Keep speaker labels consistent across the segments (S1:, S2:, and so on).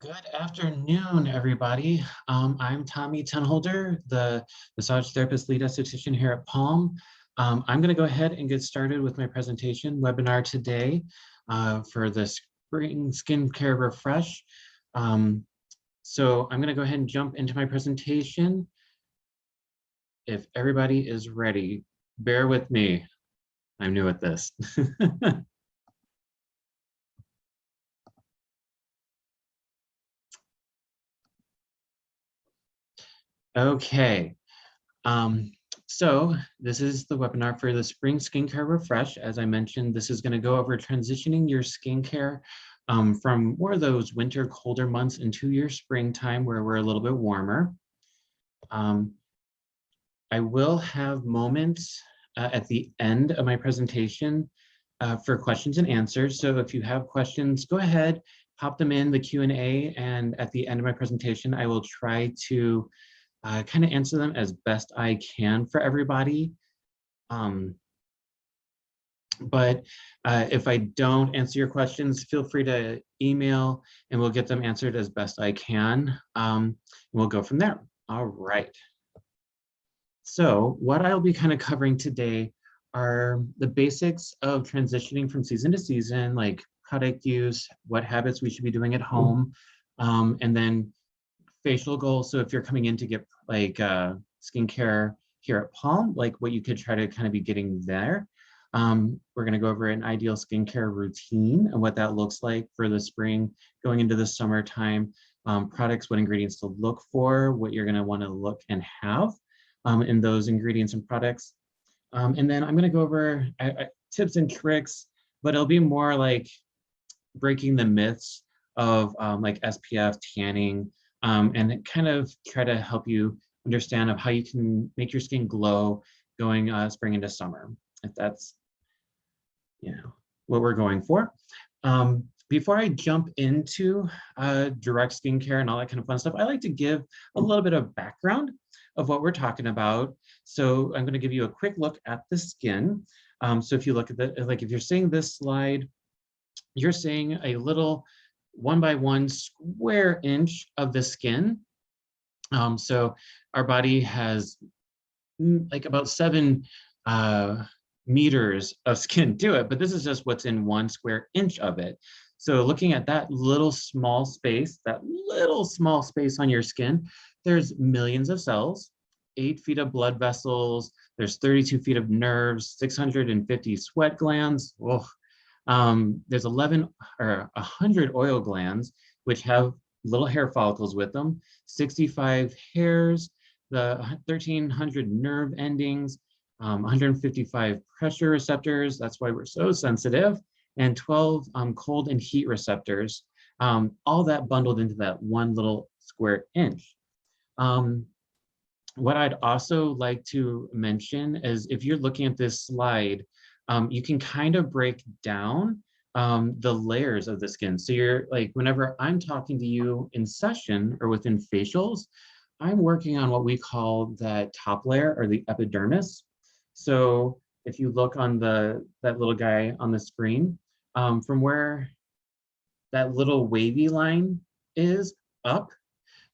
S1: Good afternoon, everybody. I'm Tommy Tenholder, the massage therapist lead esthetician here at Palm. I'm going to go ahead and get started with my presentation webinar today for the Spring Skincare Refresh. So I'm going to go ahead and jump into my presentation. If everybody is ready, bear with me. I'm new at this. Okay. So this is the webinar for the Spring Skincare Refresh. As I mentioned, this is going to go over transitioning your skincare from more of those winter colder months into your springtime where we're a little bit warmer. I will have moments at the end of my presentation for questions and answers. So if you have questions, go ahead, pop them in the Q&A, and at the end of my presentation, I will try to kind of answer them as best I can for everybody. But if I don't answer your questions, feel free to email and we'll get them answered as best I can. We'll go from there. All right. So what I'll be kind of covering today are the basics of transitioning from season to season, like product use, what habits we should be doing at home, and then facial goals. So if you're coming in to get like skincare here at Palm, like what you could try to kind of be getting there. We're going to go over an ideal skincare routine and what that looks like for the spring going into the summertime, products, what ingredients to look for, what you're going to want to look and have in those ingredients and products. And then I'm going to go over tips and tricks, but it'll be more like breaking the myths of like SPF tanning, and kind of try to help you understand of how you can make your skin glow going spring into summer, if that's what we're going for. Before I jump into direct skincare and all that kind of fun stuff, I like to give a little bit of background of what we're talking about. So I'm going to give you a quick look at the skin. So if you look at the, like if you're seeing this slide, you're seeing a little 1 by 1 square inch of the skin. So our body has like about 7 meters of skin to it, but this is just what's in 1 square inch of it. So looking at that little small space on your skin, there's millions of cells, 8 feet of blood vessels, there's 32 feet of nerves, 650 sweat glands. There's 100 oil glands, which have little hair follicles with them, 65 hairs, the 1,300 nerve endings, 155 pressure receptors, that's why we're so sensitive, and 12 cold and heat receptors, all that bundled into that 1 little square inch. What I'd also like to mention is if you're looking at this slide, you can kind of break down the layers of the skin. So you're like, whenever I'm talking to you in session or within facials, I'm working on what we call that top layer or the epidermis. So if you look on that little guy on the screen, from where that little wavy line is up,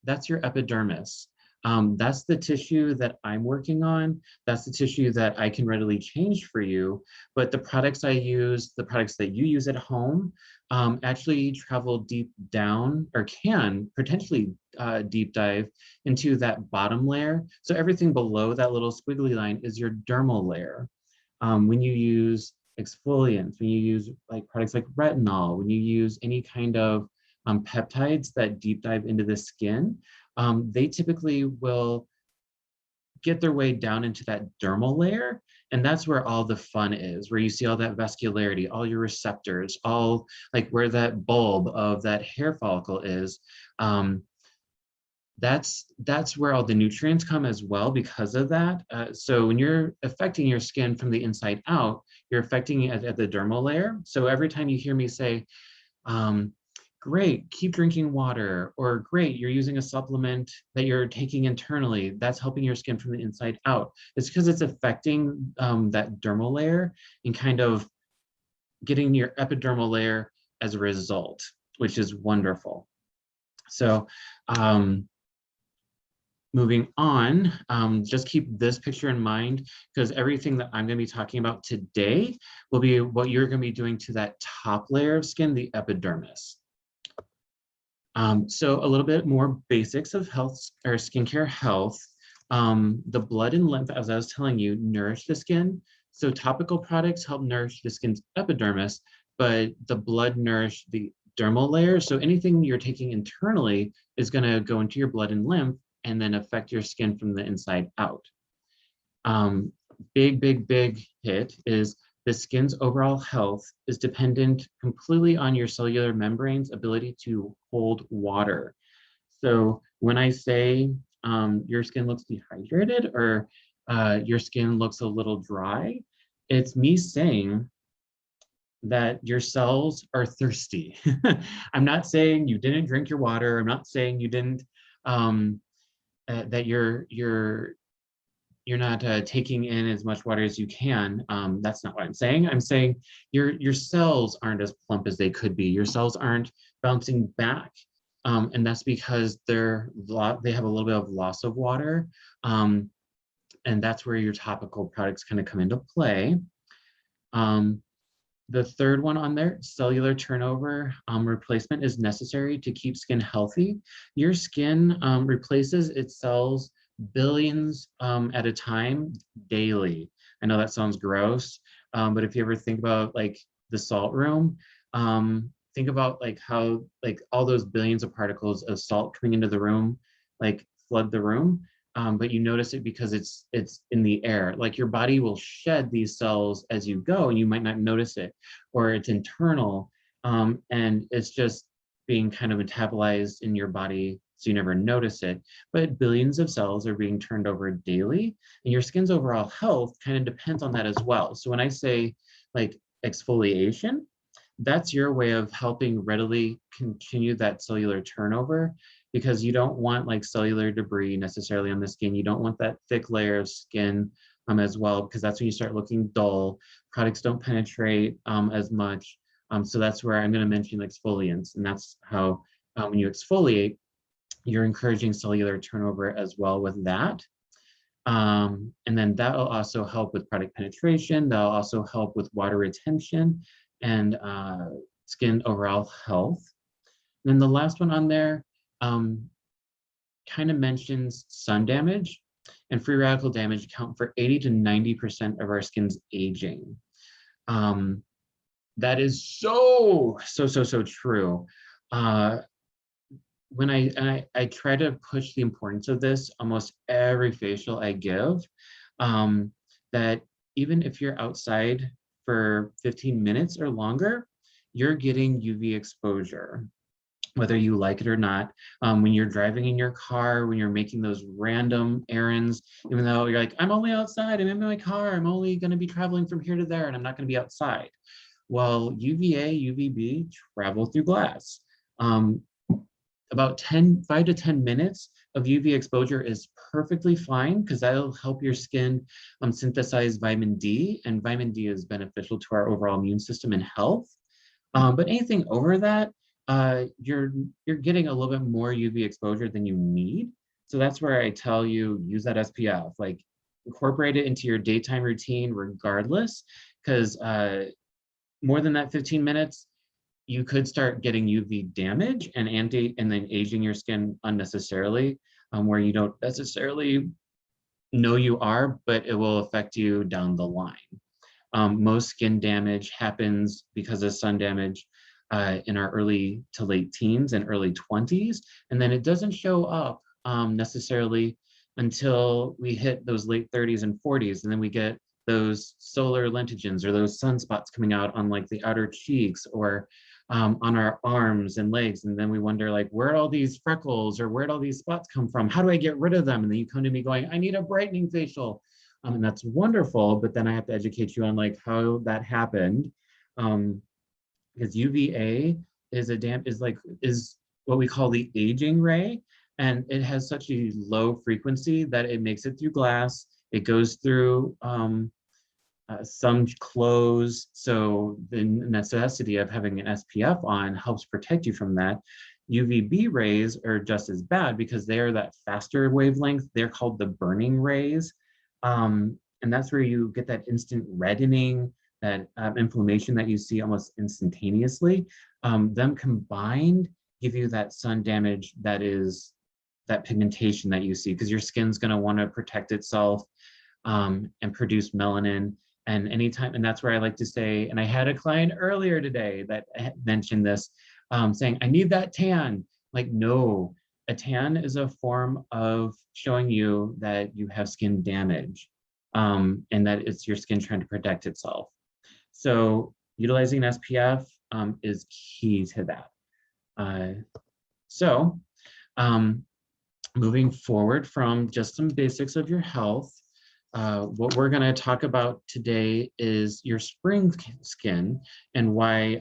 S1: that's your epidermis. That's the tissue that I'm working on. That's the tissue that I can readily change for you. But the products I use, the products that you use at home, actually travel deep down, or can potentially deep dive into that bottom layer. So everything below that little squiggly line is your dermal layer. When you use exfoliants, when you use like products like retinol, when you use any kind of peptides that deep dive into the skin, they typically will get their way down into that dermal layer. And that's where all the fun is, where you see all that vascularity, all your receptors, all like where that bulb of that hair follicle is. That's where all the nutrients come as well because of that. So when you're affecting your skin from the inside out, you're affecting it at the dermal layer. So every time you hear me say, great, keep drinking water, or great, you're using a supplement that you're taking internally, that's helping your skin from the inside out. It's because it's affecting that dermal layer and kind of getting your epidermal layer as a result, which is wonderful. So moving on, just keep this picture in mind because everything that I'm going to be talking about today will be what you're going to be doing to that top layer of skin, the epidermis. So a little bit more basics of health or skincare health. The blood and lymph, as I was telling you, nourish the skin. So topical products help nourish the skin's epidermis, but the blood nourish the dermal layer. So anything you're taking internally is going to go into your blood and lymph and then affect your skin from the inside out. Big hit is the skin's overall health is dependent completely on your cellular membrane's ability to hold water. So when I say your skin looks dehydrated or your skin looks a little dry, it's me saying that your cells are thirsty. I'm not saying you didn't drink your water. I'm not saying you didn't, that you're not taking in as much water as you can. That's not what I'm saying. I'm saying your cells aren't as plump as they could be. Your cells aren't bouncing back. And that's because they have a little bit of loss of water. And that's where your topical products kind of come into play. The third one on there, cellular turnover replacement is necessary to keep skin healthy. Your skin replaces its cells billions at a time daily. I know that sounds gross, but if you ever think about like the salt room, think about like how like all those billions of particles of salt coming into the room, like flood the room. But you notice it because it's in the air. Like your body will shed these cells as you go and you might not notice it, or it's internal and it's just being kind of metabolized in your body so you never notice it. But billions of cells are being turned over daily and your skin's overall health kind of depends on that as well. So when I say like exfoliation, that's your way of helping readily continue that cellular turnover because you don't want like cellular debris necessarily on the skin. You don't want that thick layer of skin as well, because that's when you start looking dull. Products don't penetrate as much. So that's where I'm going to mention exfoliants. And that's how when you exfoliate, you're encouraging cellular turnover as well with that. And then that will also help with product penetration. That'll also help with water retention and skin overall health. And then the last one on there kind of mentions sun damage, and free radical damage account for 80 to 90% of our skin's aging. That is so true. When I try to push the importance of this almost every facial I give, that even if you're outside for 15 minutes or longer, you're getting UV exposure, whether you like it or not. When you're driving in your car, when you're making those random errands, even though you're like, I'm only outside, I'm in my car, I'm only going to be traveling from here to there, and I'm not going to be outside. Well, UVA, UVB travel through glass. About 5 to 10 minutes of UV exposure is perfectly fine because that'll help your skin synthesize vitamin D, and vitamin D is beneficial to our overall immune system and health. But anything over that, you're getting a little bit more UV exposure than you need. So that's where I tell you, use that SPF, like incorporate it into your daytime routine regardless, because more than that 15 minutes, you could start getting UV damage and then aging your skin unnecessarily, where you don't necessarily know you are, but it will affect you down the line. Most skin damage happens because of sun damage in our early to late teens and early 20s, and then it doesn't show up necessarily until we hit those late 30s and 40s, and then we get those solar lentigines or those sunspots coming out on like the outer cheeks or on our arms and legs. And then we wonder like, where'd all these freckles or where'd all these spots come from? How do I get rid of them? And then you come to me going, I need a brightening facial. And that's wonderful, but then I have to educate you on like how that happened. Because UVA is what we call the aging ray. And it has such a low frequency that it makes it through glass. It goes through some clothes. So the necessity of having an SPF on helps protect you from that. UVB rays are just as bad because they are that faster wavelength. They're called the burning rays. And that's where you get that instant reddening, that inflammation that you see almost instantaneously. Them combined give you that sun damage that is that pigmentation that you see, because your skin's going to want to protect itself and produce melanin. And anytime, and that's where I like to say, and I had a client earlier today that mentioned this, saying, I need that tan. Like, no, a tan is a form of showing you that you have skin damage and that it's your skin trying to protect itself. So utilizing SPF is key to that. So moving forward from just some basics of your health, what we're going to talk about today is your spring skin and why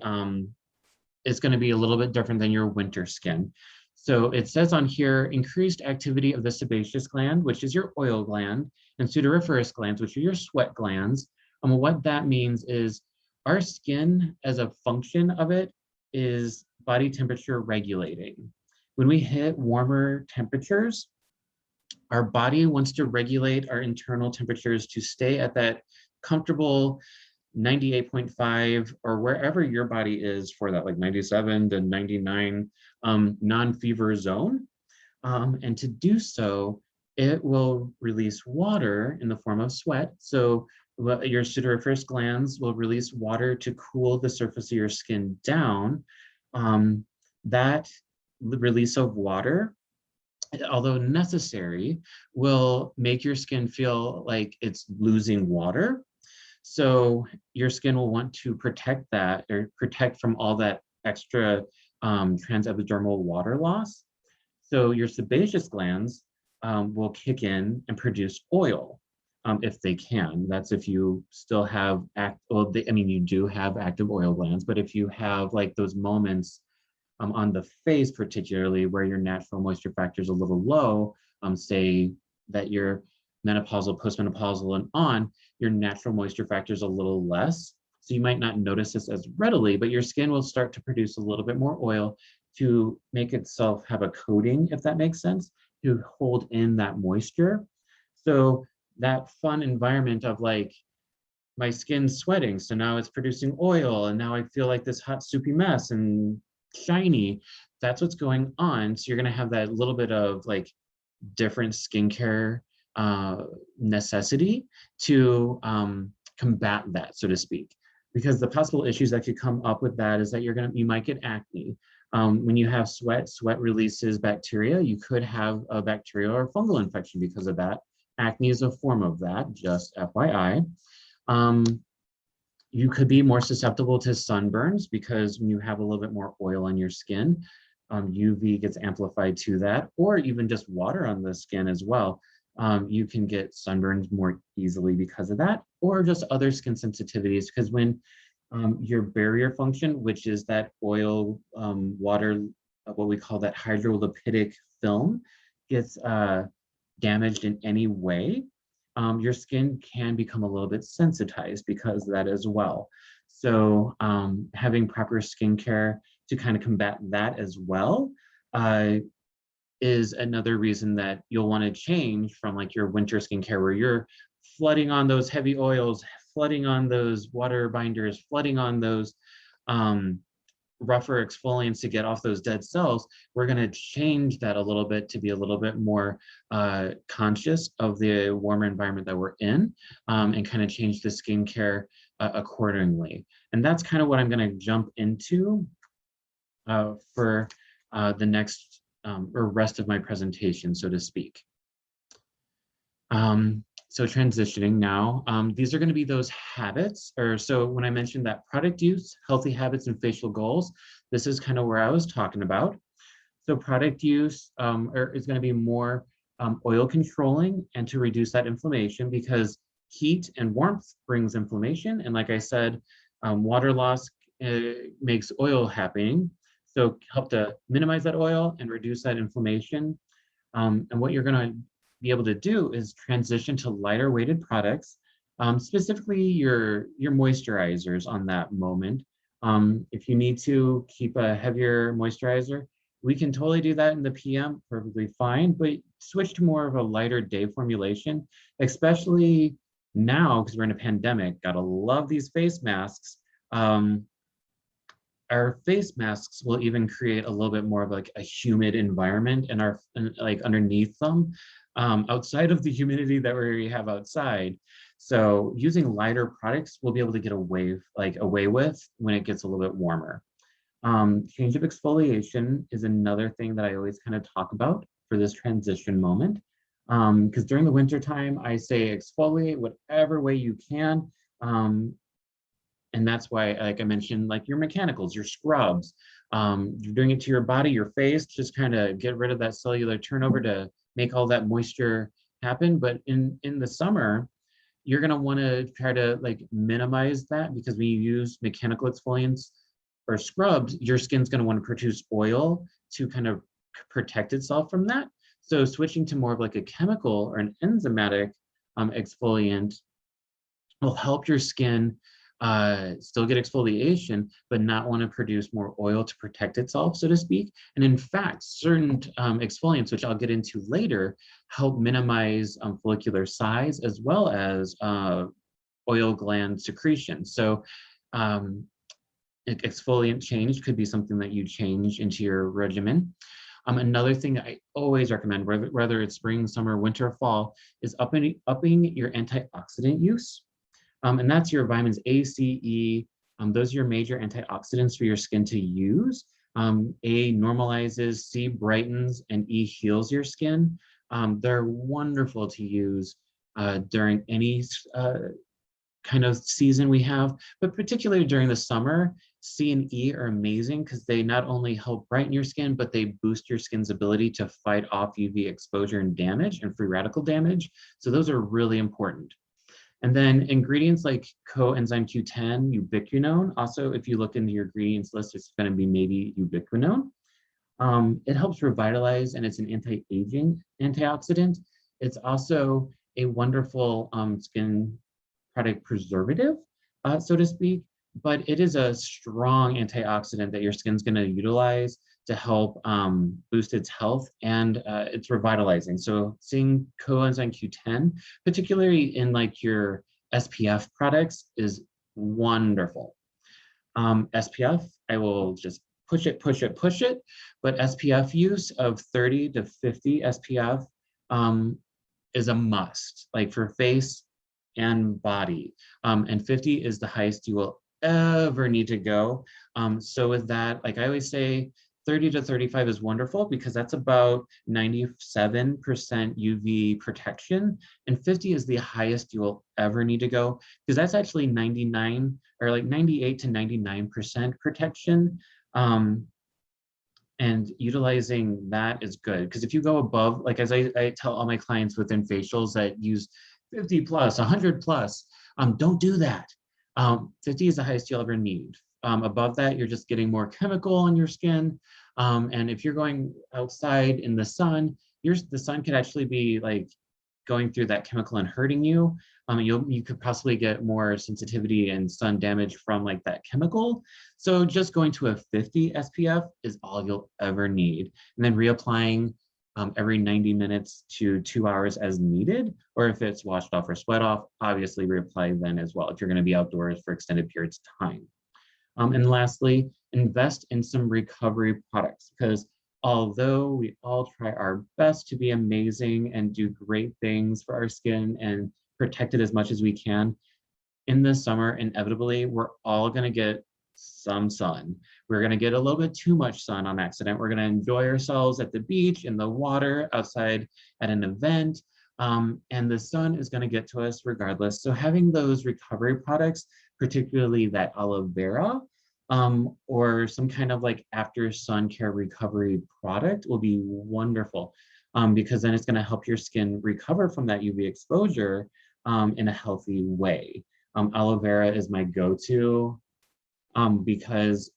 S1: it's going to be a little bit different than your winter skin. So it says on here, increased activity of the sebaceous gland, which is your oil gland, and sudoriferous glands, which are your sweat glands. What that means is our skin, as a function of it, is body temperature regulating. When we hit warmer temperatures, our body wants to regulate our internal temperatures to stay at that comfortable 98.5 or wherever your body is for that, like 97 to 99 non-fever zone. And to do so, it will release water in the form of sweat. So your sudoriferous glands will release water to cool the surface of your skin down. That release of water, although necessary, will make your skin feel like it's losing water. So your skin will want to protect that, or protect from all that extra transepidermal water loss. So your sebaceous glands will kick in and produce oil if they can. That's if you still have you do have active oil glands, but if you have like those moments on the face, particularly where your natural moisture factor is a little low, say that you're menopausal, postmenopausal, and on, your natural moisture factor is a little less. So you might not notice this as readily, but your skin will start to produce a little bit more oil to make itself have a coating, if that makes sense, to hold in that moisture. So that fun environment of like, my skin's sweating, so now it's producing oil, and now I feel like this hot soupy mess and shiny. That's what's going on. So you're going to have that little bit of like different skincare necessity to combat that, so to speak, because the possible issues that could come up with that is that you might get acne. When you have sweat releases bacteria. You could have a bacterial or fungal infection because of that. Acne is a form of that, just FYI. You could be more susceptible to sunburns because when you have a little bit more oil on your skin, UV gets amplified to that, or even just water on the skin as well. You can get sunburns more easily because of that, or just other skin sensitivities, because when your barrier function, which is that oil, water, what we call that hydrolipidic film, gets damaged in any way, your skin can become a little bit sensitized because of that as well. So having proper skincare to kind of combat that as well is another reason that you'll want to change from like your winter skincare, where you're flooding on those heavy oils, flooding on those water binders, flooding on those rougher exfoliants to get off those dead cells. We're going to change that a little bit to be a little bit more conscious of the warmer environment that we're in, and kind of change the skincare accordingly. And that's kind of what I'm going to jump into for the next or rest of my presentation, so to speak. So transitioning now, these are going to be those habits, or so when I mentioned that product use, healthy habits, and facial goals, this is kind of where I was talking about. So product use is going to be more oil controlling and to reduce that inflammation, because heat and warmth brings inflammation. And like I said, water loss makes oil happening. So help to minimize that oil and reduce that inflammation. And what you're going to be able to do is transition to lighter weighted products, specifically your moisturizers on that moment. If you need to keep a heavier moisturizer, We can totally do that in the PM, perfectly fine, but switch to more of a lighter day formulation, especially now because we're in a pandemic. Gotta love these face masks. Our face masks will even create a little bit more of like a humid environment and like underneath them, outside of the humidity that we have outside. So using lighter products, we'll be able to get away with when it gets a little bit warmer. Change of exfoliation is another thing that I always kind of talk about for this transition moment. Because during the winter time, I say exfoliate whatever way you can. And that's why, like I mentioned, like your mechanicals, your scrubs, you're doing it to your body, your face, just kind of get rid of that cellular turnover to make all that moisture happen. But in the summer, you're gonna want to try to like minimize that, because when you use mechanical exfoliants or scrubs, your skin's gonna want to produce oil to kind of protect itself from that. So switching to more of like a chemical or an enzymatic exfoliant will help your skin still get exfoliation, but not want to produce more oil to protect itself, so to speak. And in fact, certain exfoliants, which I'll get into later, help minimize follicular size as well as oil gland secretion. So exfoliant change could be something that you change into your regimen. Another thing that I always recommend, whether it's spring, summer, winter, fall, is upping your antioxidant use. And that's your vitamins A, C, E. Those are your major antioxidants for your skin to use. A normalizes, C brightens, and E heals your skin. They're wonderful to use during any kind of season we have, but particularly during the summer. C and E are amazing because they not only help brighten your skin, but they boost your skin's ability to fight off UV exposure and damage and free radical damage. So those are really important. And then ingredients like coenzyme Q10, ubiquinone. Also, if you look into your ingredients list, it's going to be maybe ubiquinone. It helps revitalize, and it's an anti-aging antioxidant. It's also a wonderful skin product preservative, so to speak, but it is a strong antioxidant that your skin's going to utilize to help boost its health, and it's revitalizing. So seeing coenzyme Q10, particularly in like your SPF products, is wonderful. SPF, I will just push it, but SPF use of 30 to 50 SPF is a must, like for face and body. And 50 is the highest you will ever need to go. So with that, like I always say, 30 to 35 is wonderful because that's about 97% UV protection, and 50 is the highest you will ever need to go, because that's actually 99 or like 98 to 99% protection. And utilizing that is good, because if you go above, like as I tell all my clients within facials that use 50 plus, 100 plus, don't do that. 50 is the highest you'll ever need. Above that, you're just getting more chemical on your skin. And if you're going outside in the sun, the sun could actually be like going through that chemical and hurting you. You could possibly get more sensitivity and sun damage from like that chemical. So just going to a 50 SPF is all you'll ever need. And then reapplying every 90 minutes to 2 hours as needed, or if it's washed off or sweat off, obviously reapply then as well if you're going to be outdoors for extended periods of time. And lastly, invest in some recovery products, because although we all try our best to be amazing and do great things for our skin and protect it as much as we can, in the summer, inevitably, we're all going to get some sun. We're going to get a little bit too much sun on accident. We're going to enjoy ourselves at the beach, in the water, outside at an event, and the sun is going to get to us regardless. So having those recovery products, particularly that aloe vera, or some kind of like after sun care recovery product, will be wonderful, because then it's going to help your skin recover from that UV exposure in a healthy way. Aloe vera is my go-to because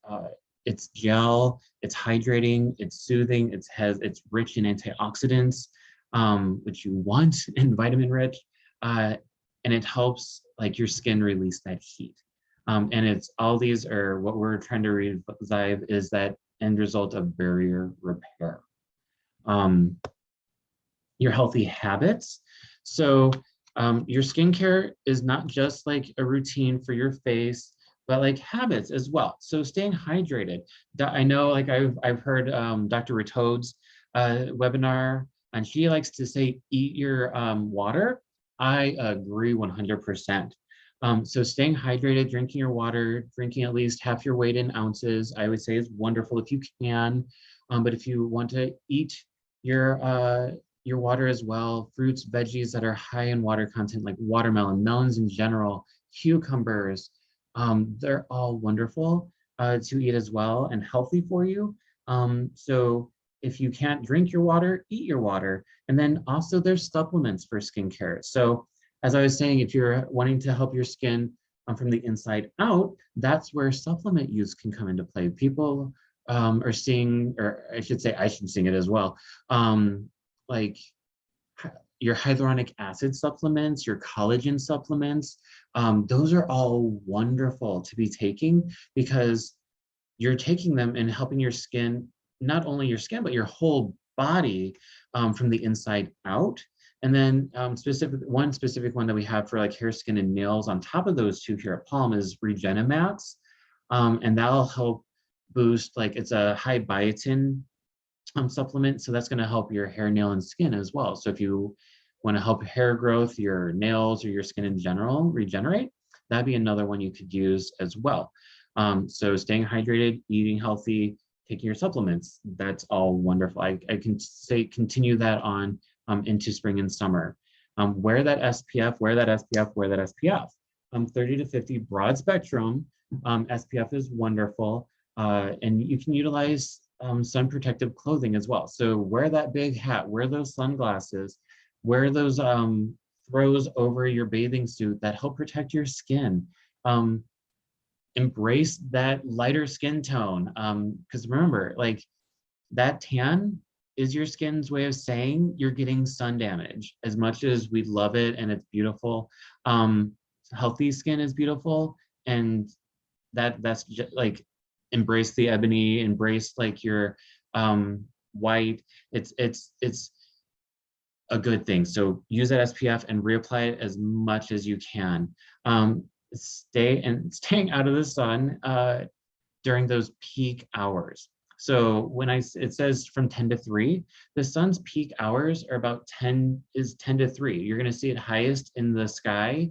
S1: it's gel, it's hydrating, it's soothing, it's rich in antioxidants, which you want, and vitamin rich, and it helps like your skin release that heat. And it's all these are what we're trying to revive is that end result of barrier repair. Your healthy habits. So your skincare is not just like a routine for your face, but like habits as well. So staying hydrated. I know like I've heard Dr. Ratode's webinar, and she likes to say, eat your water. I agree 100%. So staying hydrated, drinking your water, drinking at least half your weight in ounces, I would say is wonderful if you can. But if you want to eat your water as well, fruits, veggies that are high in water content, like watermelon, melons in general, cucumbers, they're all wonderful to eat as well and healthy for you. So if you can't drink your water, eat your water. And then also there's supplements for skincare. So as I was saying, if you're wanting to help your skin from the inside out, that's where supplement use can come into play. People are seeing, or I should say, I should sing it as well, like your hyaluronic acid supplements, your collagen supplements, those are all wonderful to be taking because you're taking them and helping your skin, not only your skin, but your whole body from the inside out. And then one specific one that we have for like hair, skin, and nails on top of those two here at Palm is Regenimats. And that'll help boost, like it's a high biotin supplement. So that's gonna help your hair, nail, and skin as well. So if you wanna help hair growth, your nails, or your skin in general regenerate, that'd be another one you could use as well. So staying hydrated, eating healthy, taking your supplements, that's all wonderful. I can say continue that on into spring and summer. Wear that SPF, wear that SPF, wear that SPF. 30 to 50 broad spectrum. SPF is wonderful. And you can utilize sun protective clothing as well. So wear that big hat, wear those sunglasses, wear those throws over your bathing suit that help protect your skin. Embrace that lighter skin tone. Because remember, like that tan is your skin's way of saying you're getting sun damage. As much as we love it and it's beautiful, healthy skin is beautiful, and that's just like embrace the ebony, embrace like your white. It's a good thing. So use that SPF and reapply it as much as you can. Staying out of the sun during those peak hours. So when it says from 10 to 3, the sun's peak hours are about 10 to 3. You're going to see it highest in the sky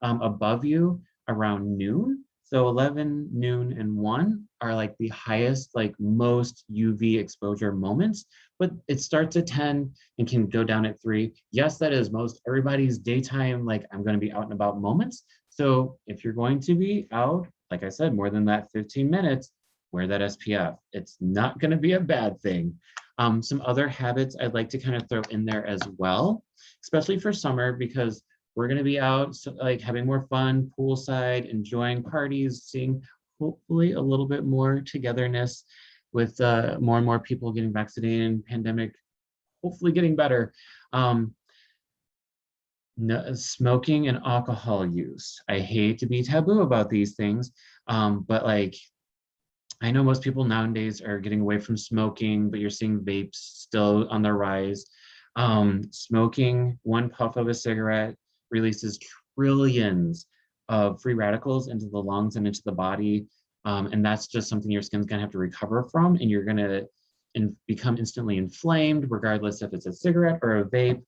S1: above you around noon. So 11, noon, and 1 are like the highest, like most UV exposure moments, but it starts at 10 and can go down at 3. Yes, that is most everybody's daytime, like I'm going to be out and about moments. So if you're going to be out, like I said, more than that 15 minutes, wear that SPF. It's not going to be a bad thing. Some other habits I'd like to kind of throw in there as well, especially for summer, because we're going to be out, so, like having more fun, poolside, enjoying parties, seeing hopefully a little bit more togetherness with more and more people getting vaccinated, pandemic hopefully getting better. No, smoking and alcohol use. I hate to be taboo about these things, but like I know most people nowadays are getting away from smoking, but you're seeing vapes still on the rise. Smoking, one puff of a cigarette releases trillions of free radicals into the lungs and into the body. And that's just something your skin's gonna have to recover from, and you're gonna become instantly inflamed, regardless if it's a cigarette or a vape.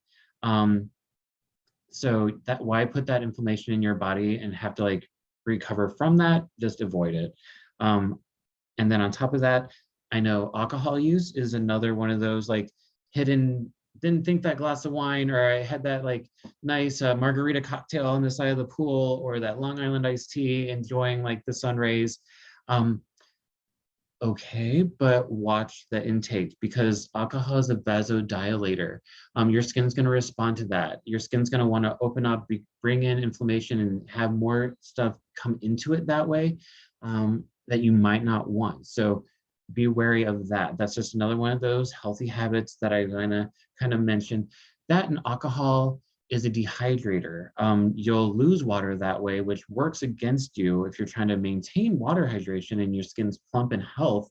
S1: So why put that inflammation in your body and have to like recover from that? Just avoid it. And then on top of that, I know alcohol use is another one of those like hidden, didn't think that glass of wine, or I had that like nice margarita cocktail on the side of the pool, or that Long Island iced tea, enjoying like the sun rays. Okay, but watch the intake, because alcohol is a vasodilator. Your skin's going to respond to that. Your skin's going to want to open up, bring in inflammation, and have more stuff come into it that way that you might not want. So be wary of that. That's just another one of those healthy habits that I'm going to kind of mention. That and alcohol is a dehydrator. You'll lose water that way, which works against you if you're trying to maintain water hydration and your skin's plump and health.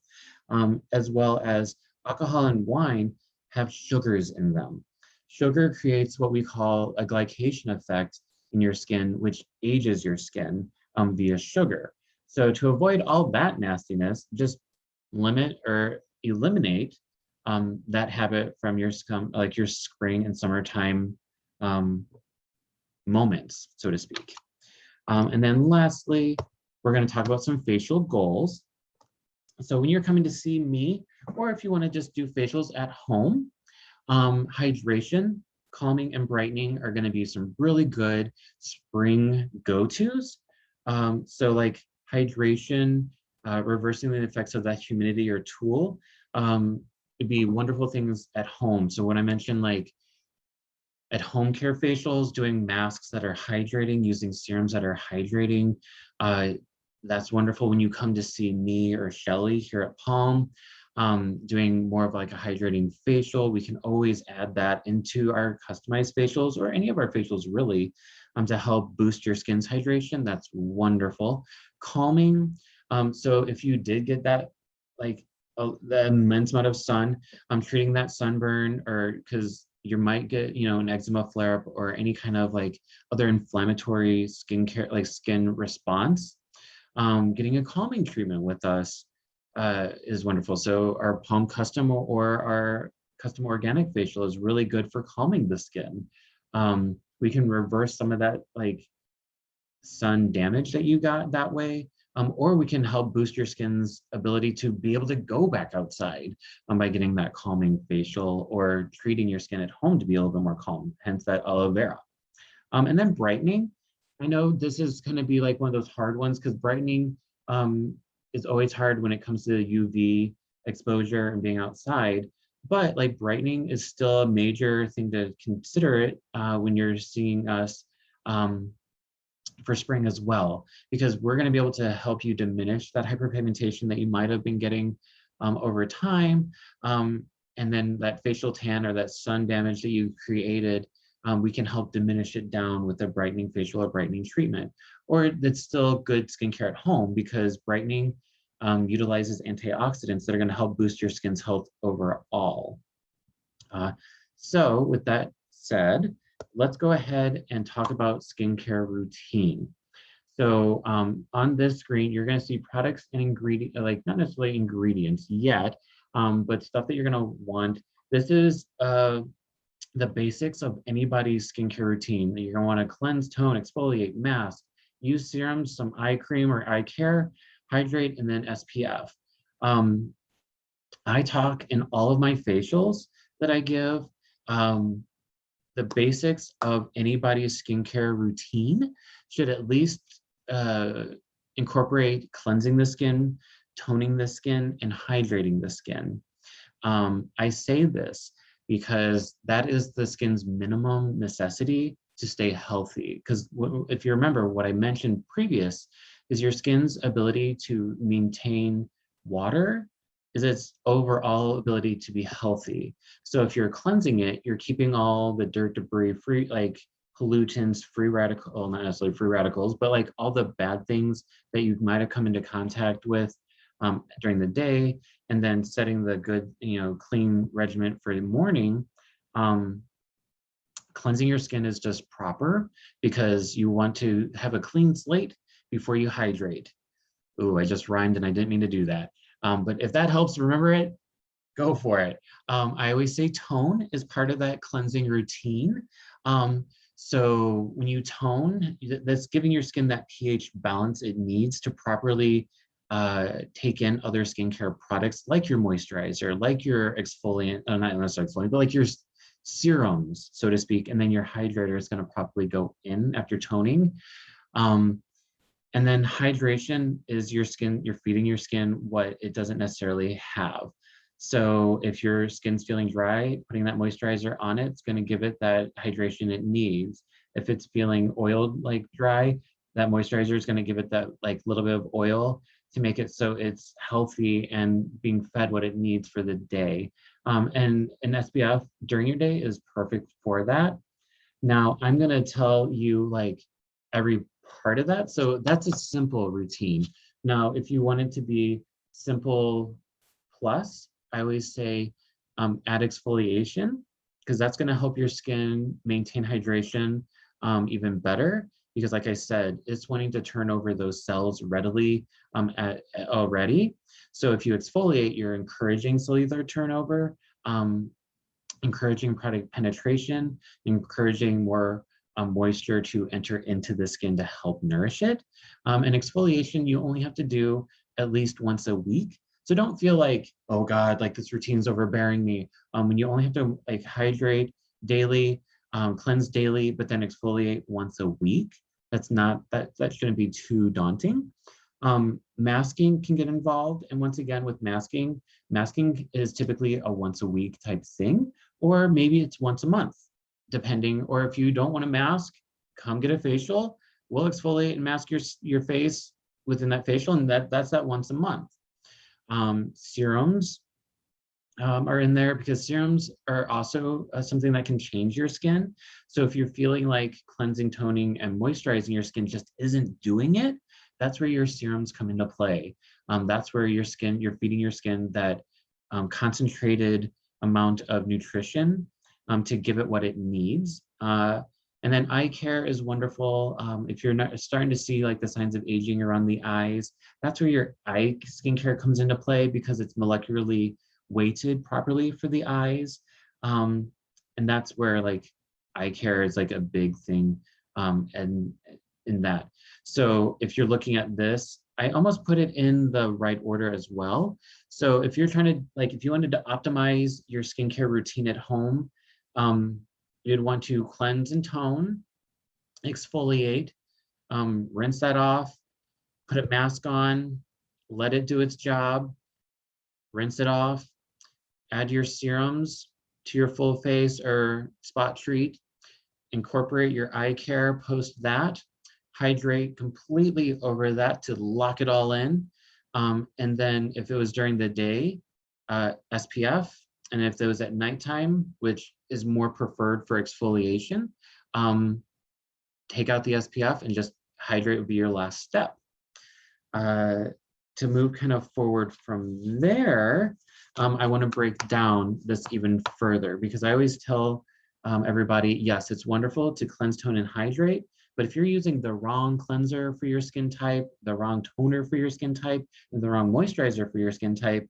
S1: as well as alcohol and wine have sugars in them. Sugar creates what we call a glycation effect in your skin, which ages your skin via sugar. So to avoid all that nastiness, just limit or eliminate that habit from your like your spring and summertime moments, so to speak. And then lastly, we're going to talk about some facial goals. So when you're coming to see me, or if you want to just do facials at home, hydration, calming, and brightening are going to be some really good spring go-tos. So like hydration, reversing the effects of that humidity or tool, it'd be wonderful things at home. So when I mentioned like at home care facials, doing masks that are hydrating, using serums that are hydrating, that's wonderful. When you come to see me or Shelly here at Palm, doing more of like a hydrating facial, we can always add that into our customized facials or any of our facials really, to help boost your skin's hydration. That's wonderful. Calming. So if you did get that, like the immense amount of sun, treating that sunburn, or because you might get, an eczema flare up or any kind of like other inflammatory skincare, like skin response, getting a calming treatment with us is wonderful. So our Palm Custom or our Custom Organic Facial is really good for calming the skin. We can reverse some of that like sun damage that you got that way, or we can help boost your skin's ability to be able to go back outside by getting that calming facial or treating your skin at home to be a little bit more calm, hence that aloe vera. And then brightening. I know this is going to be like one of those hard ones because brightening is always hard when it comes to UV exposure and being outside. But like brightening is still a major thing to consider it when you're seeing us for spring as well, because we're going to be able to help you diminish that hyperpigmentation that you might have been getting over time. And then that facial tan or that sun damage that you created, we can help diminish it down with a brightening facial or brightening treatment. Or that's still good skincare at home because brightening utilizes antioxidants that are going to help boost your skin's health overall. So with that said, let's go ahead and talk about skincare routine. So on this screen, you're going to see products and ingredients, like not necessarily ingredients yet, but stuff that you're going to want. This is the basics of anybody's skincare routine. You're going to want to cleanse, tone, exfoliate, mask, use serums, some eye cream or eye care, hydrate, and then SPF. I talk in all of my facials that I give, the basics of anybody's skincare routine should at least incorporate cleansing the skin, toning the skin, and hydrating the skin. I say this because that is the skin's minimum necessity to stay healthy. Because if you remember what I mentioned previous, is your skin's ability to maintain water is its overall ability to be healthy. So if you're cleansing it, you're keeping all the dirt, debris, free, like pollutants, free radical, well, not necessarily free radicals, but like all the bad things that you might have come into contact with during the day, and then setting the good, clean regimen for the morning. Cleansing your skin is just proper because you want to have a clean slate before you hydrate. Ooh, I just rhymed and I didn't mean to do that. But if that helps remember it, go for it. I always say tone is part of that cleansing routine. So when you tone, that's giving your skin that pH balance it needs to properly take in other skincare products like your moisturizer, like your exfoliant, not necessarily exfoliant, but like your serums, so to speak, and then your hydrator is going to properly go in after toning. And then hydration is your skin, you're feeding your skin what it doesn't necessarily have. So if your skin's feeling dry, putting that moisturizer on it, it's going to give it that hydration it needs. If it's feeling oiled, like dry, that moisturizer is going to give it that like little bit of oil to make it so it's healthy and being fed what it needs for the day. And an SPF during your day is perfect for that. Now I'm going to tell you like every part of that. So that's a simple routine. Now, if you want it to be simple plus, I always say add exfoliation, because that's going to help your skin maintain hydration even better. Because like I said, it's wanting to turn over those cells readily already. So if you exfoliate, you're encouraging cellular turnover, encouraging product penetration, encouraging more moisture to enter into the skin to help nourish it. And exfoliation, you only have to do at least once a week. So don't feel like, oh God, like this routine's overbearing me. When you only have to like hydrate daily, cleanse daily, but then exfoliate once a week, that shouldn't be too daunting. Masking can get involved. And once again, with masking is typically a once a week type thing, or maybe it's once a month, depending. Or if you don't want to mask, come get a facial. We'll exfoliate and mask your face within that facial, and that's that once a month. Serums are in there because serums are also something that can change your skin. So if you're feeling like cleansing, toning, and moisturizing your skin just isn't doing it, that's where your serums come into play. That's where you're feeding your skin that concentrated amount of nutrition to give it what it needs. And then eye care is wonderful. If you're not starting to see like the signs of aging around the eyes, that's where your eye skincare comes into play, because it's molecularly weighted properly for the eyes. And that's where like eye care is like a big thing and in that. So if you're looking at this, I almost put it in the right order as well. So if you're trying to, like, if you wanted to optimize your skincare routine at home, you'd want to cleanse and tone, exfoliate, rinse that off, put a mask on, let it do its job, rinse it off, add your serums to your full face or spot treat, incorporate your eye care post that, hydrate completely over that to lock it all in. And then if it was during the day, SPF, and if it was at nighttime, which is more preferred for exfoliation, take out the SPF and just hydrate would be your last step. To move kind of forward from there, I want to break down this even further, because I always tell everybody, yes, it's wonderful to cleanse, tone, and hydrate, but if you're using the wrong cleanser for your skin type, the wrong toner for your skin type, and the wrong moisturizer for your skin type,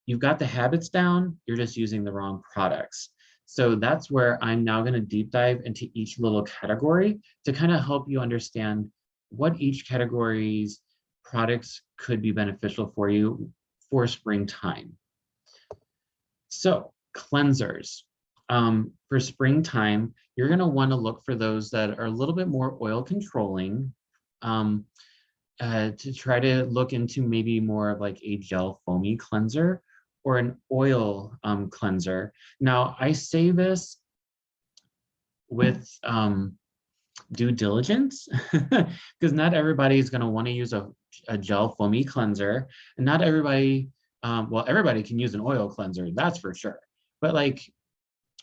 S1: you've got the habits down, you're just using the wrong products. So that's where I'm now going to deep dive into each little category to kind of help you understand what each category's products could be beneficial for you for springtime. So cleansers. For springtime, you're going to want to look for those that are a little bit more oil controlling, to try to look into maybe more of like a gel foamy cleanser or an oil cleanser. Now, I say this with due diligence, because not everybody is going to want to use a gel foamy cleanser, and not everybody, well, everybody can use an oil cleanser, that's for sure. But like,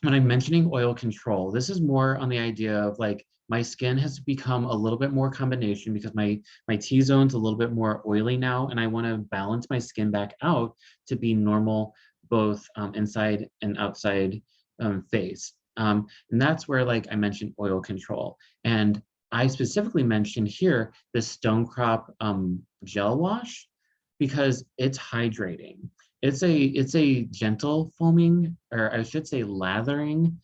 S1: when I'm mentioning oil control, this is more on the idea of like, my skin has become a little bit more combination because my T-zone's a little bit more oily now, and I want to balance my skin back out to be normal, both inside and outside face. And that's where, like I mentioned, oil control. And I specifically mentioned here the Stone Crop gel wash, because it's hydrating. It's a gentle foaming, or I should say lathering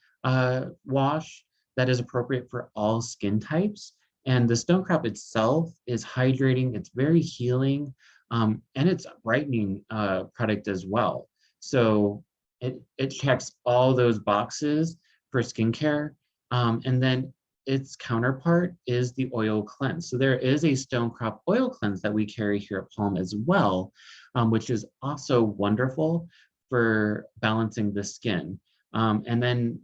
S1: wash that is appropriate for all skin types. And the Stone Crop itself is hydrating, it's very healing, and it's a brightening product as well. So it checks all those boxes for skincare. And then its counterpart is the oil cleanse. So there is a Stone Crop oil cleanse that we carry here at Palm as well, which is also wonderful for balancing the skin. And then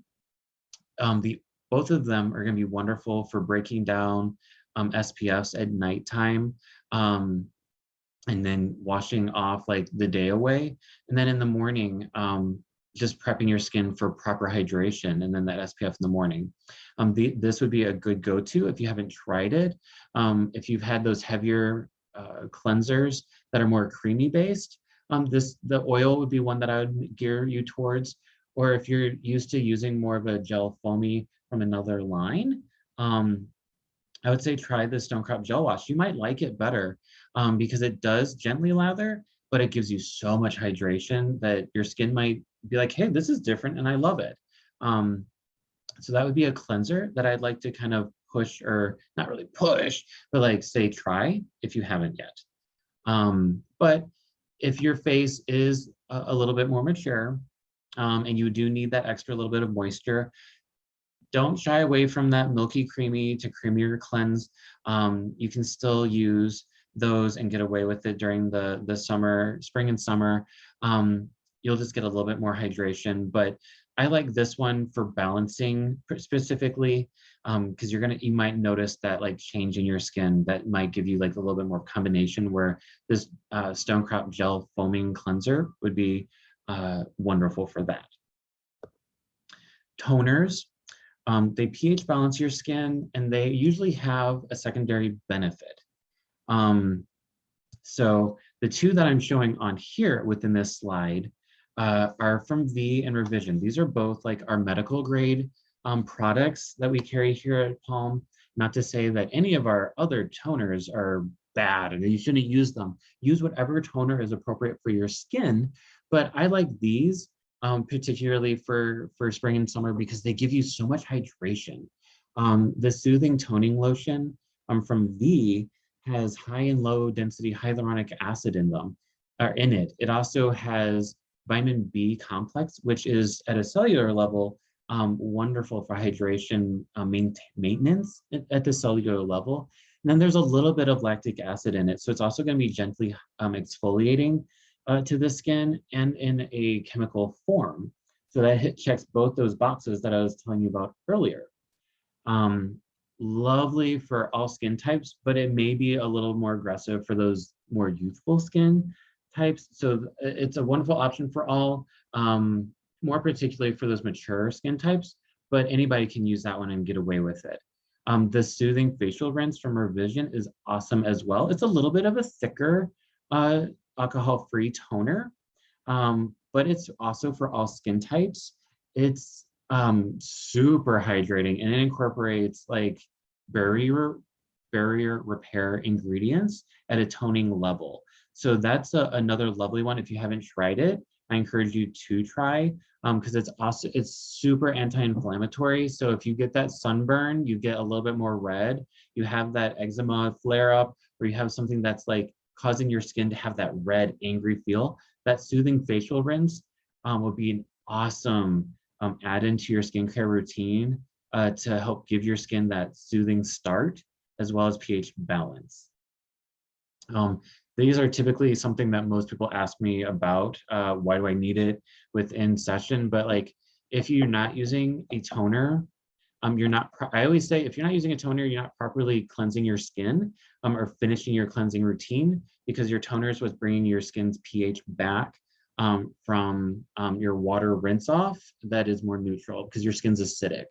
S1: both of them are going to be wonderful for breaking down SPFs at nighttime, and then washing off like the day away. And then in the morning, just prepping your skin for proper hydration, and then that SPF in the morning. This would be a good go-to if you haven't tried it. If you've had those heavier cleansers that are more creamy based, The oil would be one that I would gear you towards, or if you're used to using more of a gel foamy from another line, I would say try the Stone Crop Gel Wash. You might like it better because it does gently lather, but it gives you so much hydration that your skin might be like, hey, this is different and I love it. Um, so that would be a cleanser that I'd like to kind of push, or not really push, but like say try if you haven't yet. But if your face is a little bit more mature and you do need that extra little bit of moisture, don't shy away from that milky creamy to creamier cleanse. You can still use those and get away with it during the summer, spring and summer. You'll just get a little bit more hydration, but I like this one for balancing specifically because you might notice that like change in your skin that might give you like a little bit more combination, where this Stone Crop Gel Foaming Cleanser would be wonderful for that. Toners. They pH balance your skin, and they usually have a secondary benefit. So the two that I'm showing on here within this slide are from V and Revision. These are both like our medical grade products that we carry here at Palm. Not to say that any of our other toners are bad and you shouldn't use them. Use whatever toner is appropriate for your skin, but I like these particularly for spring and summer because they give you so much hydration. The Soothing Toning Lotion from V has high and low density hyaluronic acid in them, or in it. It also has vitamin B complex, which is at a cellular level wonderful for hydration maintenance at the cellular level. And then there's a little bit of lactic acid in it, so it's also going to be gently exfoliating to the skin and in a chemical form. So that checks both those boxes that I was telling you about earlier. Lovely for all skin types, but it may be a little more aggressive for those more youthful skin types. So it's a wonderful option for all, more particularly for those mature skin types, but anybody can use that one and get away with it. The Soothing Facial Rinse from Revision is awesome as well. It's a little bit of a thicker alcohol-free toner, but it's also for all skin types. It's super hydrating, and it incorporates like barrier repair ingredients at a toning level. So that's another lovely one. If you haven't tried it, I encourage you to try because it's super anti-inflammatory. So if you get that sunburn, you get a little bit more red, you have that eczema flare up, or you have something that's like causing your skin to have that red, angry feel, that Soothing Facial Rinse would be an awesome add into your skincare routine to help give your skin that soothing start as well as pH balance. These are typically something that most people ask me about. Why do I need it within session? But like, if you're not using a toner, I always say, if you're not using a toner, you're not properly cleansing your skin or finishing your cleansing routine, because your toner is what's bringing your skin's pH back from your water rinse off that is more neutral because your skin's acidic.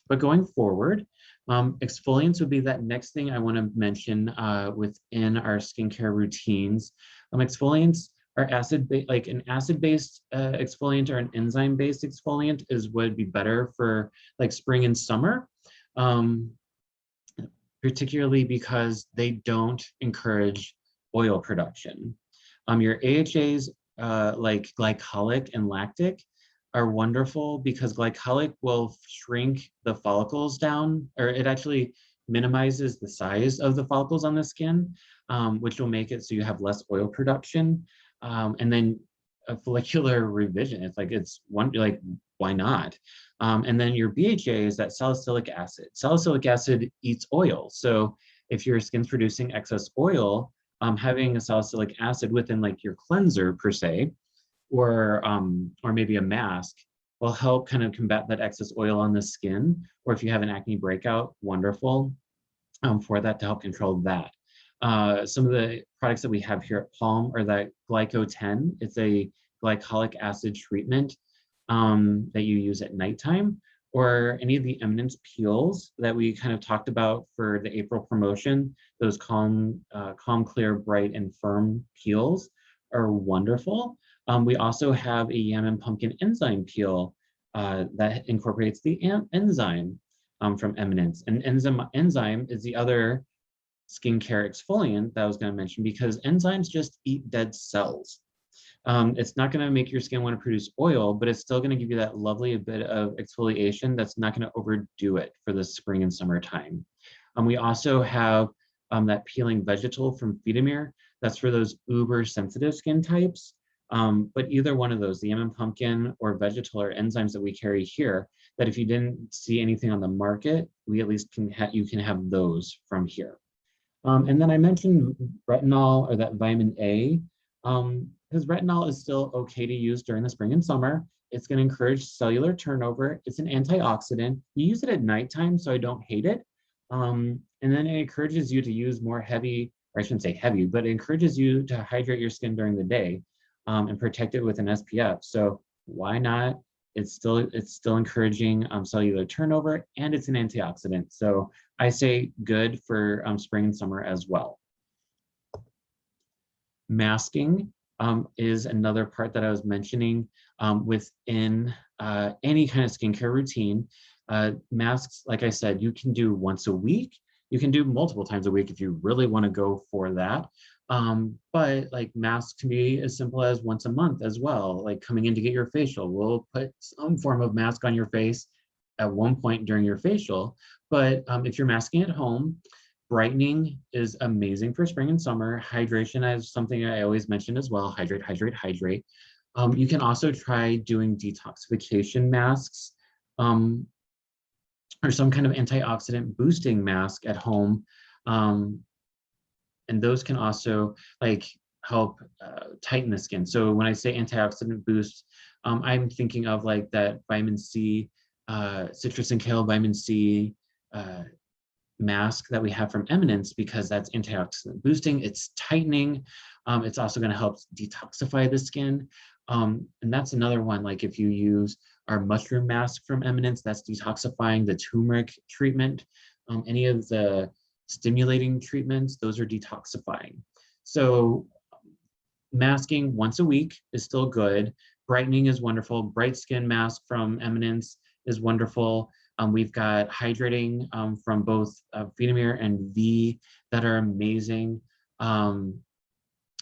S1: But going forward, exfoliants would be that next thing I want to mention within our skincare routines. Exfoliants are like an acid-based exfoliant or an enzyme-based exfoliant would be better for like spring and summer, particularly because they don't encourage oil production. Your AHAs like glycolic and lactic are wonderful because glycolic will shrink the follicles down, or it actually minimizes the size of the follicles on the skin, which will make it so you have less oil production. And then a follicular revision, it's why not? And then your BHA is that salicylic acid. Salicylic acid eats oil. So if your skin's producing excess oil, having a salicylic acid within like your cleanser per se, or maybe a mask, will help kind of combat that excess oil on the skin. Or if you have an acne breakout, wonderful for that to help control that. Some of the products that we have here at Palm are that Glyco-10. It's a glycolic acid treatment that you use at nighttime, or any of the Eminence peels that we kind of talked about for the April promotion, those calm, clear, bright, and firm peels are wonderful. We also have a yam and pumpkin enzyme peel that incorporates the enzyme from Eminence. And enzyme is the other skincare exfoliant that I was going to mention, because enzymes just eat dead cells. It's not going to make your skin want to produce oil, but it's still going to give you that lovely bit of exfoliation that's not going to overdo it for the spring and summer time. We also have that peeling vegetal from Vitamir. That's for those uber sensitive skin types. But either one of those, the yam and pumpkin or vegetal, are enzymes that we carry here, that if you didn't see anything on the market, we at least you can have those from here. And then I mentioned retinol, or that vitamin A, because retinol is still okay to use during the spring and summer. It's going to encourage cellular turnover. It's an antioxidant. You use it at nighttime, so I don't hate it. And then it encourages you to use more heavy, or I shouldn't say heavy, but it encourages you to hydrate your skin during the day and protect it with an SPF. So why not? It's still encouraging cellular turnover, and it's an antioxidant. So I say good for spring and summer as well. Masking is another part that I was mentioning within any kind of skincare routine. Masks, like I said, you can do once a week. You can do multiple times a week if you really want to go for that. But like masks can be as simple as once a month as well. Like coming in to get your facial, we'll put some form of mask on your face at one point during your facial. But if you're masking at home, brightening is amazing for spring and summer. Hydration is something I always mention as well. Hydrate, hydrate, hydrate. You can also try doing detoxification masks or some kind of antioxidant boosting mask at home. And those can also like help tighten the skin. So when I say antioxidant boost, I'm thinking of like that vitamin C, citrus and kale vitamin C mask that we have from Eminence, because that's antioxidant boosting, it's tightening. It's also going to help detoxify the skin. And that's another one, like if you use our mushroom mask from Eminence, that's detoxifying. The turmeric treatment, any of the stimulating treatments, those are detoxifying. So masking once a week is still good. Brightening is wonderful. Bright Skin mask from Eminence is wonderful. We've got hydrating from both Vitamir and V that are amazing. The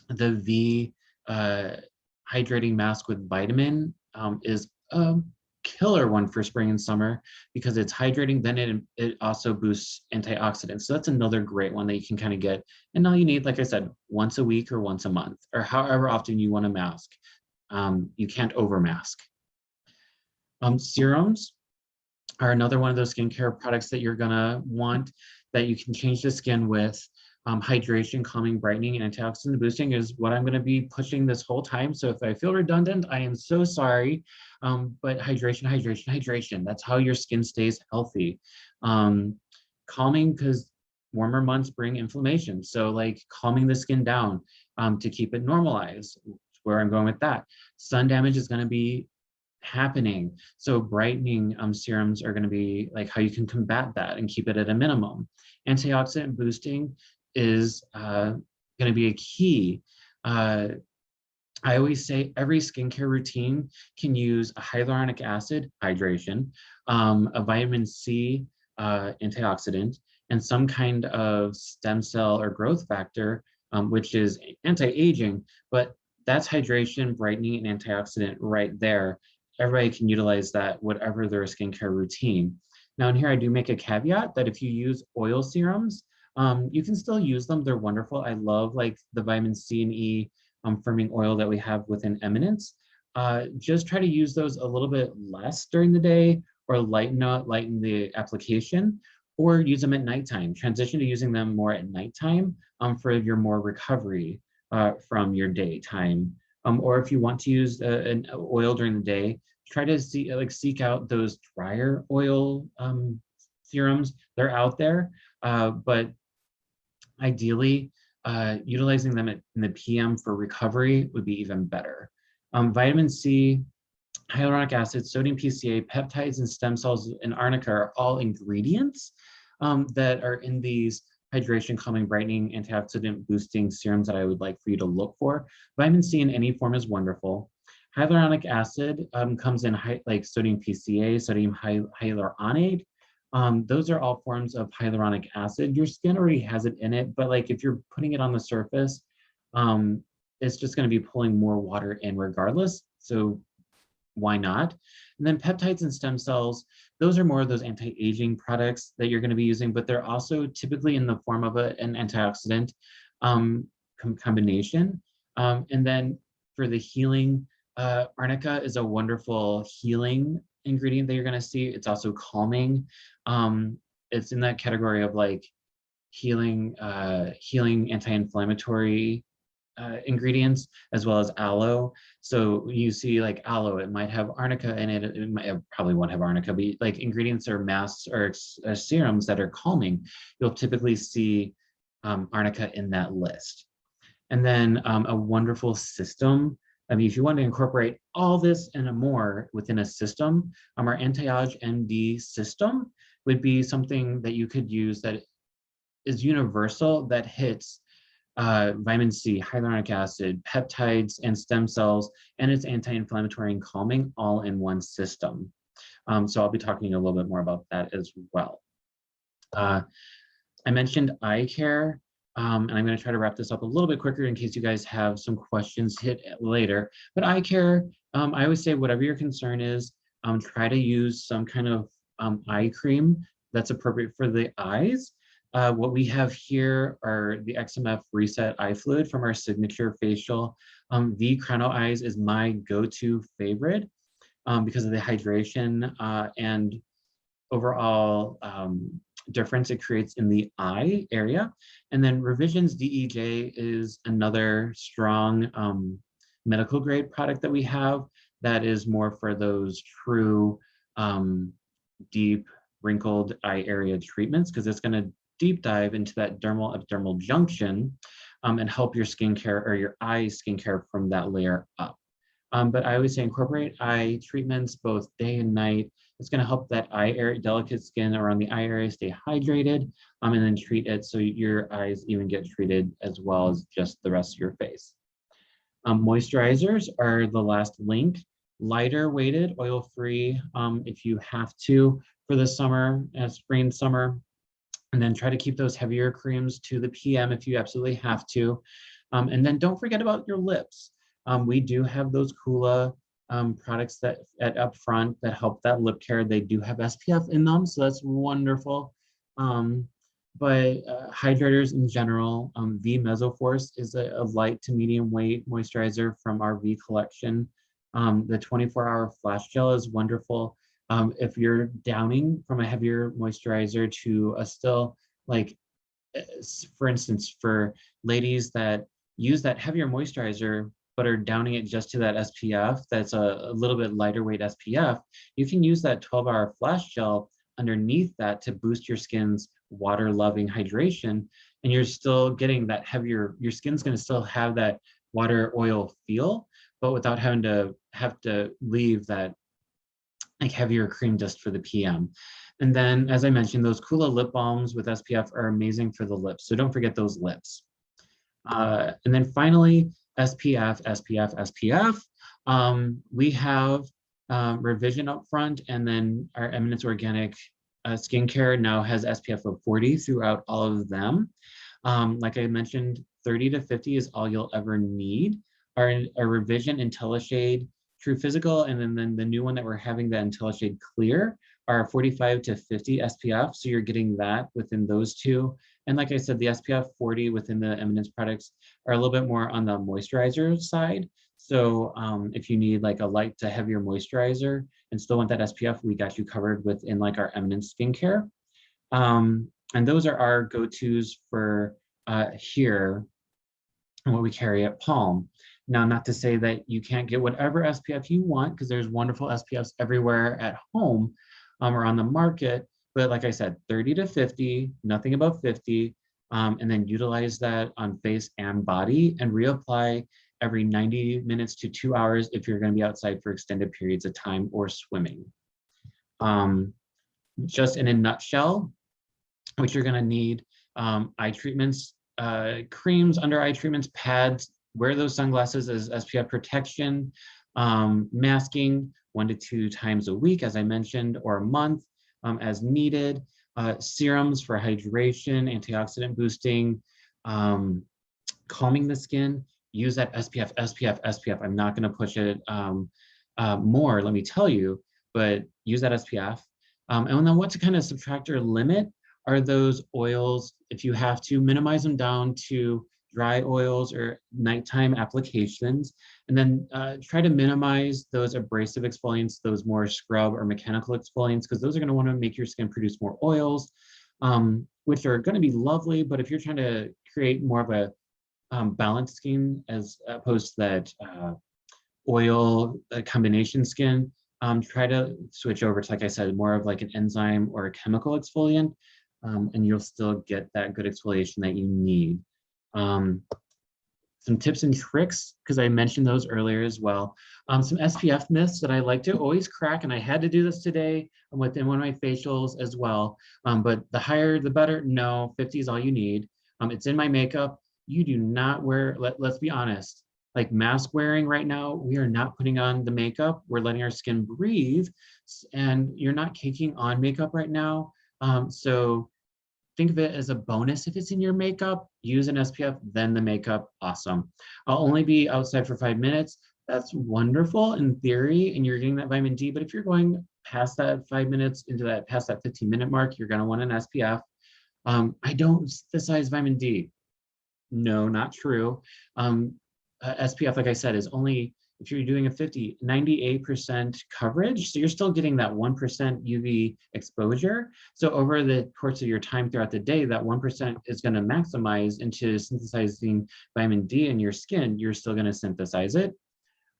S1: V hydrating mask with vitamin is a killer one for spring and summer, because it's hydrating, then it also boosts antioxidants. So that's another great one that you can kind of get. And all you need, like I said, once a week or once a month, or however often you want to mask. You can't over mask. Serums are another one of those skincare products that you're gonna want, that you can change the skin with. Hydration, calming, brightening, and antioxidant boosting is what I'm gonna be pushing this whole time. So if I feel redundant, I am so sorry. But hydration, hydration, hydration, that's how your skin stays healthy. Calming, because warmer months bring inflammation. So like calming the skin down to keep it normalized, where I'm going with that. Sun damage is gonna be happening. So brightening serums are going to be like how you can combat that and keep it at a minimum. Antioxidant boosting is going to be a key. I always say every skincare routine can use a hyaluronic acid, hydration, a vitamin C antioxidant, and some kind of stem cell or growth factor, which is anti-aging, but that's hydration, brightening, and antioxidant right there. Everybody can utilize that, whatever their skincare routine. Now in here, I do make a caveat that if you use oil serums, you can still use them. They're wonderful. I love like the vitamin C and E firming oil that we have within Eminence. Just try to use those a little bit less during the day, or lighten the application, or use them at nighttime. Transition to using them more at nighttime for your more recovery from your daytime. Or if you want to use an oil during the day, try to seek out those drier oil serums. They're out there, but ideally, utilizing them in the PM for recovery would be even better. Vitamin C, hyaluronic acid, sodium PCA, peptides, and stem cells in arnica are all ingredients that are in these hydration, calming, brightening, antioxidant boosting serums that I would like for you to look for. Vitamin C in any form is wonderful. Hyaluronic acid comes in like sodium PCA, sodium hyaluronate. Those are all forms of hyaluronic acid. Your skin already has it in it, but like if you're putting it on the surface, it's just going to be pulling more water in regardless. So why not? And then peptides and stem cells, those are more of those anti-aging products that you're going to be using, but they're also typically in the form of an antioxidant combination. And then for the healing, arnica is a wonderful healing ingredient that you're going to see. It's also calming. It's in that category of like healing anti-inflammatory ingredients, as well as aloe. So you see like aloe, it might have arnica in it. It probably won't have arnica, but like ingredients or masks or serums that are calming, you'll typically see arnica in that list. And then a wonderful system. I mean, if you want to incorporate all this and more within a system, our Anti-Age MD system would be something that you could use that is universal, that hits vitamin C, hyaluronic acid, peptides, and stem cells, and it's anti-inflammatory and calming all in one system. So I'll be talking a little bit more about that as well. I mentioned eye care, and I'm going to try to wrap this up a little bit quicker in case you guys have some questions hit later. But eye care, I always say whatever your concern is, try to use some kind of eye cream that's appropriate for the eyes. What we have here are the XMF Reset Eye Fluid from our signature facial. The Chrono Eyes is my go-to favorite because of the hydration and overall difference it creates in the eye area. And then Revision's DEJ is another strong medical grade product that we have that is more for those true deep wrinkled eye area treatments, because it's going to deep dive into that dermal epidermal junction and help your skincare or your eye skincare from that layer up. But I always say incorporate eye treatments both day and night. It's going to help that eye area, delicate skin around the eye area stay hydrated, and then treat it so your eyes even get treated as well as just the rest of your face. Moisturizers are the last link. Lighter weighted, oil-free if you have to for the summer, spring, summer. And then try to keep those heavier creams to the PM if you absolutely have to. And then don't forget about your lips. We do have those Kula products that up front that help that lip care. They do have SPF in them, so that's wonderful. But hydrators in general, V Mesoforce is a light to medium weight moisturizer from our V collection. The 24-hour flash gel is wonderful. If you're downing from a heavier moisturizer to a still, like, for instance, for ladies that use that heavier moisturizer, but are downing it just to that SPF, that's a little bit lighter weight SPF, you can use that 12-hour flash gel underneath that to boost your skin's water-loving hydration, and you're still getting that heavier, your skin's gonna still have that water oil feel, but without having to leave that like heavier cream just for the PM. And then, as I mentioned, those Kula lip balms with SPF are amazing for the lips. So don't forget those lips. And then finally, SPF, SPF, SPF. We have Revision up front, and then our Eminence Organic skincare now has SPF of 40 throughout all of them. Like I mentioned, 30 to 50 is all you'll ever need. Our Revision IntelliShade True Physical, and then the new one that we're having, the IntelliShade Clear, are 45 to 50 SPF. So you're getting that within those two. And like I said, the SPF 40 within the Eminence products are a little bit more on the moisturizer side. So if you need like a light to heavier moisturizer and still want that SPF, we got you covered within like our Eminence skincare. And those are our go-tos for here and what we carry at Palm. Now, not to say that you can't get whatever SPF you want, because there's wonderful SPFs everywhere at home or on the market. But like I said, 30 to 50, nothing above 50, and then utilize that on face and body and reapply every 90 minutes to 2 hours if you're going to be outside for extended periods of time or swimming. Just in a nutshell, what you're going to need eye treatments, creams, under eye treatments, pads, wear those sunglasses as SPF protection, masking 1 to 2 times a week, as I mentioned, or a month as needed, serums for hydration, antioxidant boosting, calming the skin, use that SPF, SPF, SPF. I'm not going to push it more, let me tell you, but use that SPF. And then what to kind of subtract or limit are those oils. If you have to, minimize them down to dry oils or nighttime applications, and then try to minimize those abrasive exfoliants, those more scrub or mechanical exfoliants, because those are going to want to make your skin produce more oils, which are going to be lovely. But if you're trying to create more of a balanced skin as opposed to that oil combination skin, try to switch over to, like I said, more of like an enzyme or a chemical exfoliant, and you'll still get that good exfoliation that you need. Some tips and tricks, because I mentioned those earlier as well. Some SPF myths that I like to always crack, and I had to do this today within one of my facials as well. But the higher, the better. No, 50 is all you need. It's in my makeup. You do not wear, let's be honest, like mask wearing right now, we are not putting on the makeup. We're letting our skin breathe, and you're not caking on makeup right now. So think of it as a bonus. If it's in your makeup, use an SPF, then the makeup, awesome. I'll only be outside for 5 minutes. That's wonderful in theory, and you're getting that vitamin D, but if you're going past that 5 minutes into that, past that 15-minute mark, you're gonna want an SPF. I don't synthesize vitamin D. No, not true. SPF, like I said, is only, if you're doing a 98% coverage, so you're still getting that 1% UV exposure. So over the course of your time throughout the day, that 1% is going to maximize into synthesizing vitamin D in your skin. You're still going to synthesize it.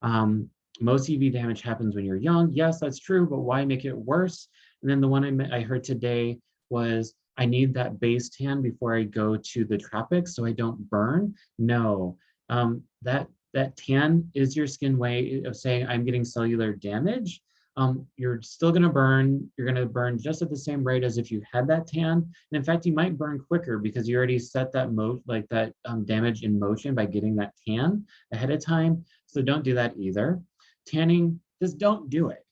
S1: Most UV damage happens when you're young. Yes, that's true, but why make it worse? And then the one I heard today was, I need that base tan before I go to the tropics so I don't burn. No, that tan is your skin way of saying I'm getting cellular damage. You're still gonna burn. You're gonna burn just at the same rate as if you had that tan. And in fact, you might burn quicker because you already set that damage in motion by getting that tan ahead of time. So don't do that either. Tanning, just don't do it.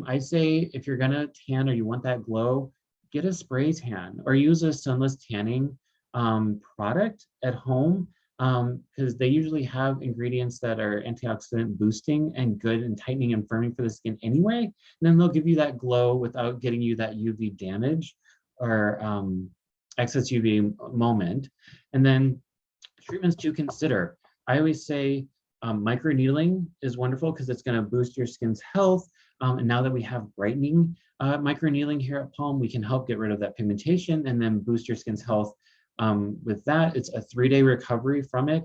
S1: I say if you're gonna tan or you want that glow, get a spray tan or use a sunless tanning product at home, because they usually have ingredients that are antioxidant boosting and good and tightening and firming for the skin anyway. And then they'll give you that glow without getting you that UV damage or excess UV moment. And then treatments to consider. I always say microneedling is wonderful because it's going to boost your skin's health. And now that we have brightening microneedling here at Palm, we can help get rid of that pigmentation and then boost your skin's health. With that, it's a 3-day recovery from it.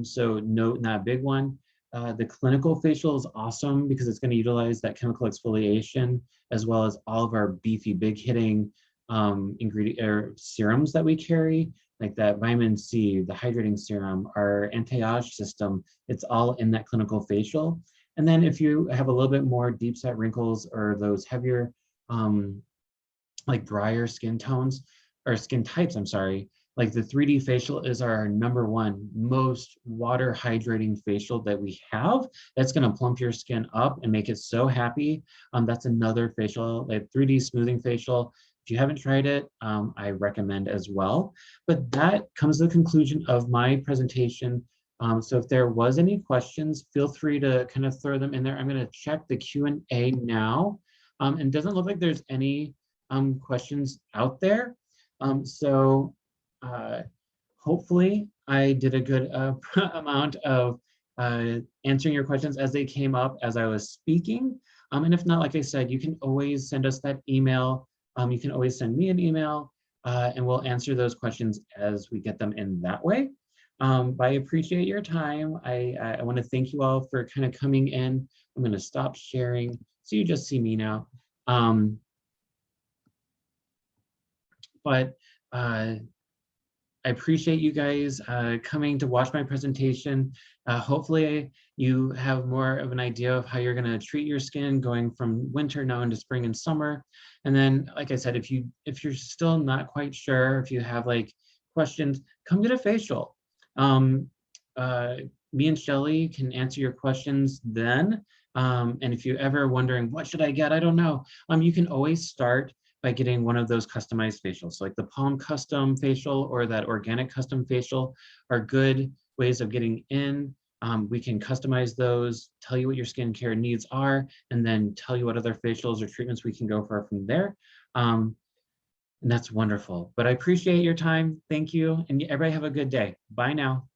S1: So no, not a big one. The clinical facial is awesome because it's going to utilize that chemical exfoliation as well as all of our beefy, big hitting ingredient or serums that we carry, like that vitamin C, the hydrating serum, our anti-age system. It's all in that clinical facial. And then if you have a little bit more deep set wrinkles or those heavier, like drier skin tones or skin types, I'm sorry, like the 3D facial is our #1 most water hydrating facial that we have. That's going to plump your skin up and make it so happy. That's another facial, like 3D smoothing facial. If you haven't tried it, I recommend as well. But that comes to the conclusion of my presentation. So if there was any questions, feel free to kind of throw them in there. I'm going to check the Q&A now. And it doesn't look like there's any questions out there. So hopefully I did a good amount of answering your questions as they came up as I was speaking. And if not, like I said, you can always send us that email. You can always send me an email and we'll answer those questions as we get them in that way. But I appreciate your time. I want to thank you all for kind of coming in. I'm going to stop sharing so you just see me now. But I appreciate you guys coming to watch my presentation. Hopefully you have more of an idea of how you're going to treat your skin going from winter now into spring and summer. And then, like I said, if you're still not quite sure, if you have like questions, come get a facial. Me and Shelly can answer your questions then. And if you're ever wondering, what should I get? I don't know. You can always start by getting one of those customized facials. So like the Palm Custom facial or that Organic Custom facial are good ways of getting in. We can customize those, tell you what your skincare needs are, and then tell you what other facials or treatments we can go for from there. And that's wonderful. But I appreciate your time. Thank you. And everybody have a good day. Bye now.